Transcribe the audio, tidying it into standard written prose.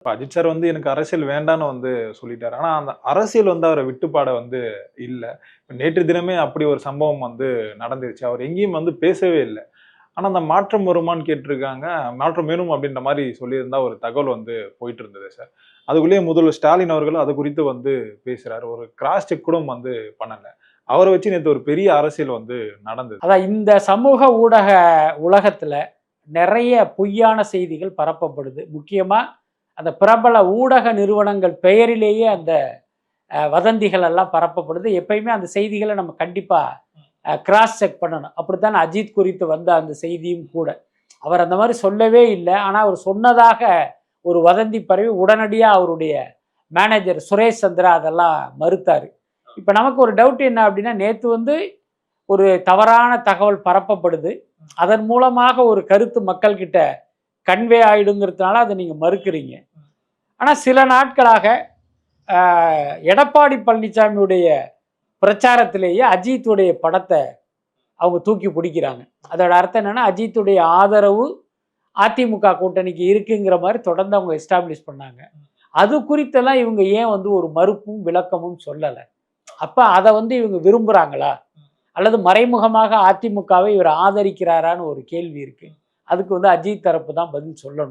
இப்ப அஜித் சார் வந்து எனக்கு அரசியல் வேண்டான்னு வந்து சொல்லிட்டாரு. ஆனா அந்த அரசியல் வந்து அவர விட்டுப்பாட வந்து இல்ல. நேற்று தினமே அப்படி ஒரு சம்பவம் வந்து நடந்துருச்சு. அவர் எங்கேயும் வந்து பேசவே இல்ல. ஆனா அந்த மாற்றம் வருமான்னு கேட்டிருக்காங்க. மாற்றம் வேணும் அப்படின்ற மாரி சொல்லியிருந்தா ஒரு தகவல் வந்து போயிட்டு இருந்தது சார். அதுக்குள்ளேயே முதல்வர் ஸ்டாலின் அவர்களும் அது குறித்து வந்து பேசுறாரு. ஒரு கிராஸ் செக் கூட வந்து பண்ணல. அவர வச்சு நேத்து ஒரு பெரிய அரசியல் வந்து நடந்தது. அதான் இந்த சமூக ஊடக உலகத்துல நிறைய பொய்யான செய்திகள் பரப்பப்படுது. முக்கியமா அந்த பிரபல ஊடக நிறுவனங்கள் பெயரிலேயே அந்த வதந்திகள் எல்லாம் பரப்பப்படுது. எப்பயுமே அந்த செய்திகளை நம்ம கண்டிப்பா கிராஸ் செக் பண்ணணும். அப்படித்தான் அஜித் குறித்து வந்த அந்த செய்தியும் கூட. அவர் அந்த மாதிரி சொல்லவே இல்லை. ஆனால் அவர் சொன்னதாக ஒரு வதந்தி பரவி உடனடியாக அவருடைய மேனேஜர் சுரேஷ் சந்திரா அதெல்லாம் மறுத்தார். இப்போ நமக்கு ஒரு டவுட் என்ன அப்படின்னா, நேற்று வந்து ஒரு தவறான தகவல் பரப்பப்படுது. அதன் மூலமாக ஒரு கருத்து மக்கள்கிட்ட கன்வே ஆயிடுங்கிறதுனால அதை நீங்கள் மறுக்கிறீங்க. ஆனால் சில நாட்களாக எடப்பாடி பழனிசாமியுடைய பிரச்சாரத்திலேயே அஜித்துடைய படத்தை அவங்க தூக்கி பிடிக்கிறாங்க. அதோட அர்த்தம் என்னன்னா, அஜித்துடைய ஆதரவு அதிமுக கூட்டணிக்கு இருக்குங்கிற மாதிரி தொடர்ந்து அவங்க எஸ்டாப்ளிஷ் பண்ணாங்க. அது குறித்தெல்லாம் இவங்க ஏன் வந்து ஒரு மறுப்பும் விளக்கமும் சொல்லலை? அப்போ அதை வந்து இவங்க விரும்புகிறாங்களா, அல்லது மறைமுகமாக அதிமுகவை இவர் ஆதரிக்கிறாரான்னு ஒரு கேள்வி இருக்கு. அதுக்கு வந்து அஜித் தரப்பு தான் பதில் சொல்லணும்.